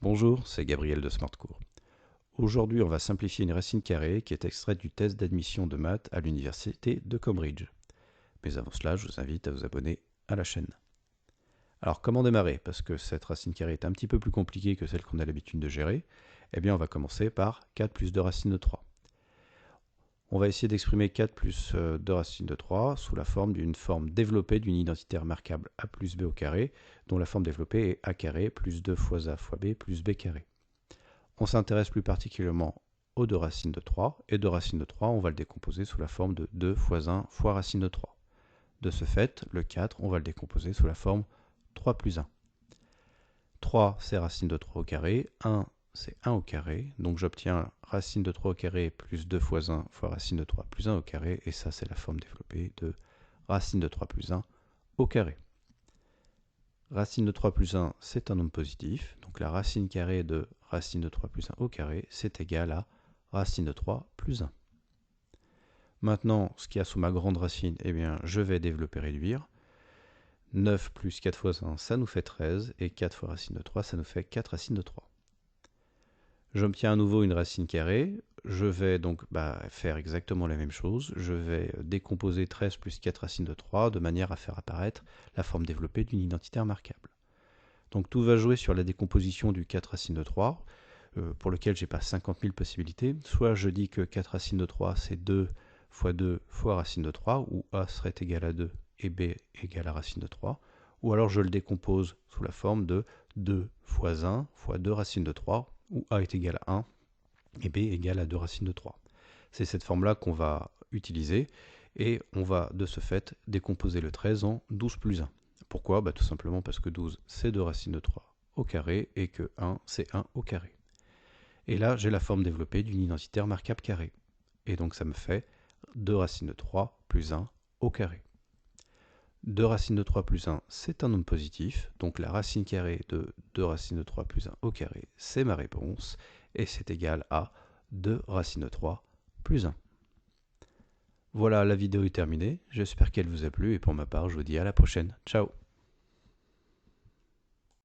Bonjour, c'est Gabriel de SmartCours. Aujourd'hui, on va simplifier une racine carrée qui est extraite du test d'admission de maths à l'université de Cambridge. Mais avant cela, je vous invite à vous abonner à la chaîne. Alors, comment démarrer? Parce que cette racine carrée est un petit peu plus compliquée que celle qu'on a l'habitude de gérer. Eh bien, on va commencer par 4 plus 2 racines de 3. On va essayer d'exprimer 4 plus 2 racines de 3 sous la forme d'une forme développée d'une identité remarquable a plus b au carré, dont la forme développée est a carré plus 2 fois a fois b plus b carré. On s'intéresse plus particulièrement aux 2 racines de 3, et 2 racines de 3, on va le décomposer sous la forme de 2 fois 1 fois racine de 3. De ce fait, le 4, on va le décomposer sous la forme 3 plus 1. 3, c'est racine de 3 au carré, 1, c'est 1 au carré, donc j'obtiens racine de 3 au carré plus 2 fois 1 fois racine de 3 plus 1 au carré, et ça c'est la forme développée de racine de 3 plus 1 au carré. Racine de 3 plus 1, c'est un nombre positif, donc la racine carrée de racine de 3 plus 1 au carré, c'est égal à racine de 3 plus 1. Maintenant, ce qu'il y a sous ma grande racine, eh bien, je vais développer réduire. 9 plus 4 fois 1, ça nous fait 13, et 4 fois racine de 3, ça nous fait 4 racines de 3. J'obtiens à nouveau une racine carrée, je vais donc faire exactement la même chose, je vais décomposer 13 plus 4 racines de 3 de manière à faire apparaître la forme développée d'une identité remarquable. Donc tout va jouer sur la décomposition du 4 racines de 3, pour lequel j'ai pas 50 000 possibilités. Soit je dis que 4 racines de 3 c'est 2 fois racine de 3, où a serait égal à 2 et b égale à racine de 3, ou alors je le décompose sous la forme de 2 fois 1 fois 2 racines de 3, où a est égal à 1 et b égale à 2 racines de 3. C'est cette forme-là qu'on va utiliser, et on va de ce fait décomposer le 13 en 12 plus 1. Pourquoi? Tout simplement parce que 12 c'est 2 racines de 3 au carré, et que 1 c'est 1 au carré. Et là, j'ai la forme développée d'une identité remarquable carrée. Et donc ça me fait 2 racines de 3 plus 1 au carré. 2 racines de 3 plus 1, c'est un nombre positif, donc la racine carrée de 2 racines de 3 plus 1 au carré, c'est ma réponse, et c'est égal à 2 racines de 3 plus 1. Voilà, la vidéo est terminée, j'espère qu'elle vous a plu, et pour ma part, je vous dis à la prochaine. Ciao!